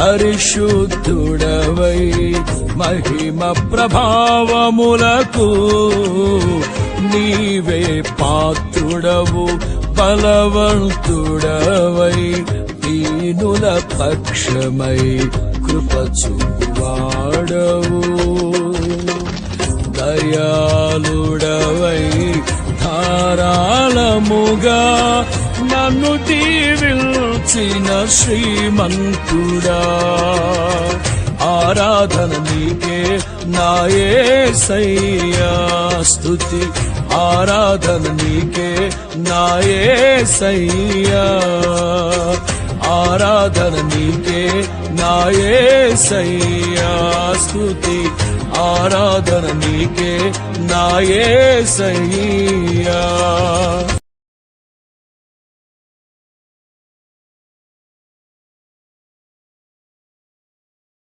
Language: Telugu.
పరిశుద్ధుడవై మహిమ ప్రభావములకు నీవే పాత్రుడవు బలవంతుడవై దీనుల పక్షమై కృప చూపువాడవు దయాళుడవై ధారాళముగా నన్ను దీవించిన శ్రీమంతుడా ఆరాధన నీకే నా యేసయ్యా స్తుతి ఆరాధన నీకే నా యేసయ్యా ఆరాధన నీకే నా యేసయ్యా స్తుతి ఆరాధన నీకే నా యేసయ్యా